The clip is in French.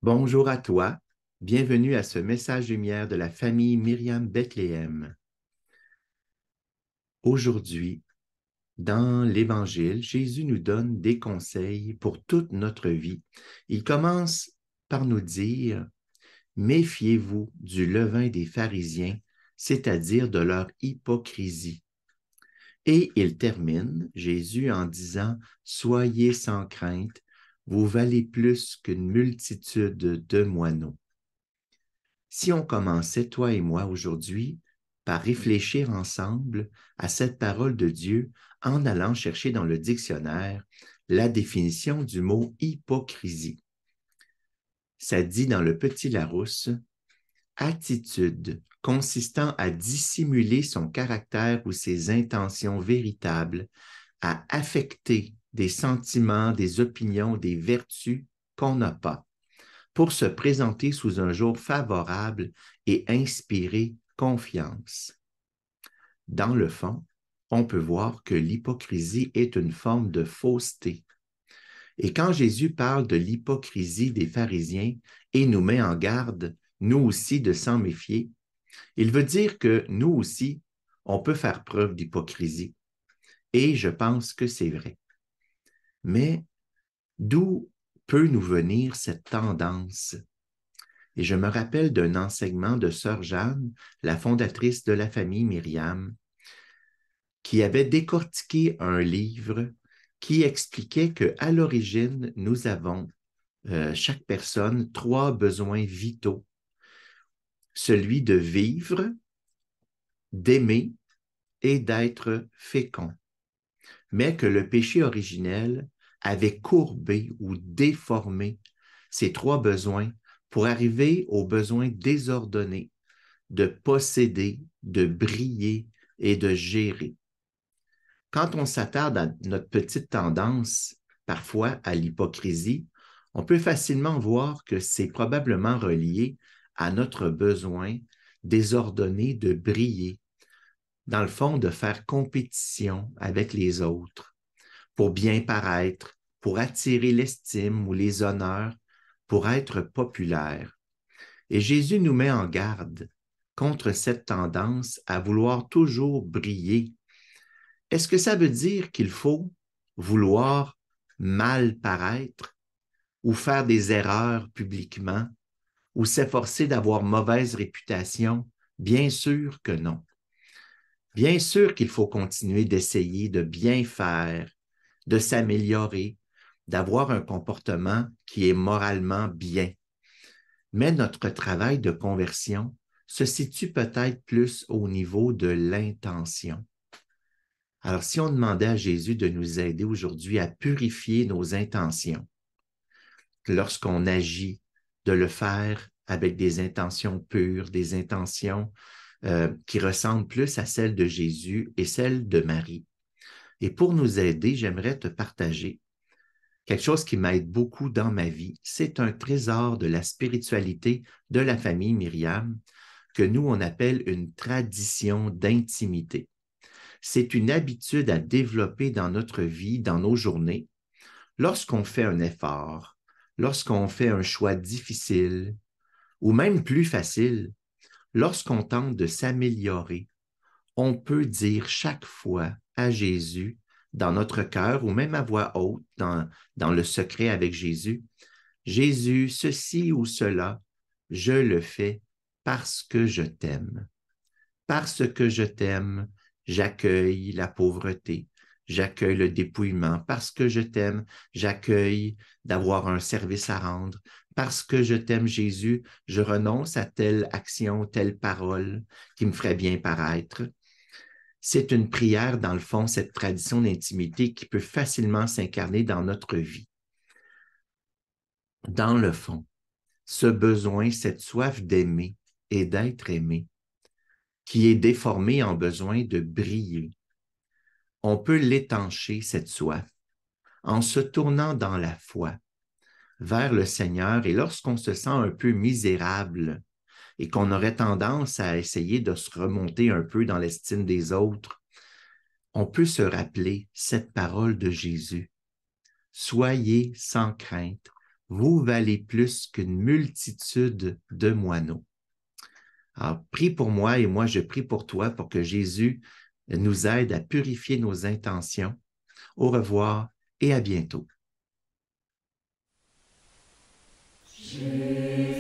Bonjour à toi, bienvenue à ce message lumière de la famille Myriam Bethléem. Aujourd'hui, dans l'Évangile, Jésus nous donne des conseils pour toute notre vie. Il commence par nous dire, méfiez-vous du levain des pharisiens, c'est-à-dire de leur hypocrisie. Et il termine, Jésus, en disant, soyez sans crainte, vous valez plus qu'une multitude de moineaux. Si on commençait, toi et moi, aujourd'hui, par réfléchir ensemble à cette parole de Dieu en allant chercher dans le dictionnaire la définition du mot hypocrisie. Ça dit dans le Petit Larousse, attitude consistant à dissimuler son caractère ou ses intentions véritables, à affecter des sentiments, des opinions, des vertus qu'on n'a pas pour se présenter sous un jour favorable et inspirer confiance. Dans le fond, on peut voir que l'hypocrisie est une forme de fausseté. Et quand Jésus parle de l'hypocrisie des pharisiens et nous met en garde, nous aussi, de s'en méfier, il veut dire que nous aussi, on peut faire preuve d'hypocrisie. Et je pense que c'est vrai. Mais d'où peut nous venir cette tendance? Et je me rappelle d'un enseignement de Sœur Jeanne, la fondatrice de la famille Myriam, qui avait décortiqué un livre qui expliquait qu'à l'origine, nous avons, chaque personne, 3 besoins vitaux. Celui de vivre, d'aimer et d'être fécond. Mais que le péché originel avait courbé ou déformé ces 3 besoins pour arriver aux besoins désordonnés de posséder, de briller et de gérer. Quand on s'attarde à notre petite tendance, parfois à l'hypocrisie, on peut facilement voir que c'est probablement relié à notre besoin désordonné de briller, dans le fond, de faire compétition avec les autres, pour bien paraître, pour attirer l'estime ou les honneurs, pour être populaire. Et Jésus nous met en garde contre cette tendance à vouloir toujours briller. Est-ce que ça veut dire qu'il faut vouloir mal paraître ou faire des erreurs publiquement ou s'efforcer d'avoir mauvaise réputation? Bien sûr que non. Bien sûr qu'il faut continuer d'essayer de bien faire, de s'améliorer, d'avoir un comportement qui est moralement bien. Mais notre travail de conversion se situe peut-être plus au niveau de l'intention. Alors, si on demandait à Jésus de nous aider aujourd'hui à purifier nos intentions, lorsqu'on agit, de le faire avec des intentions pures, des intentions qui ressemblent plus à celles de Jésus et celles de Marie. Et pour nous aider, j'aimerais te partager quelque chose qui m'aide beaucoup dans ma vie. C'est un trésor de la spiritualité de la famille Myriam que nous, on appelle une tradition d'intimité. C'est une habitude à développer dans notre vie, dans nos journées, lorsqu'on fait un effort, lorsqu'on fait un choix difficile, ou même plus facile, lorsqu'on tente de s'améliorer, on peut dire chaque fois à Jésus, dans notre cœur, ou même à voix haute, dans le secret avec Jésus, Jésus, ceci ou cela, je le fais parce que je t'aime. Parce que je t'aime, j'accueille la pauvreté, j'accueille le dépouillement. Parce que je t'aime, j'accueille d'avoir un service à rendre. Parce que je t'aime, Jésus, je renonce à telle action, telle parole qui me ferait bien paraître. C'est une prière, dans le fond, cette tradition d'intimité qui peut facilement s'incarner dans notre vie. Dans le fond, ce besoin, cette soif d'aimer et d'être aimé, qui est déformé en besoin de briller, on peut l'étancher, cette soif, en se tournant dans la foi vers le Seigneur et lorsqu'on se sent un peu misérable et qu'on aurait tendance à essayer de se remonter un peu dans l'estime des autres, on peut se rappeler cette parole de Jésus. Soyez sans crainte, vous valez plus qu'une multitude de moineaux. Alors, prie pour moi et moi, je prie pour toi pour que Jésus nous aide à purifier nos intentions. Au revoir et à bientôt. Jésus.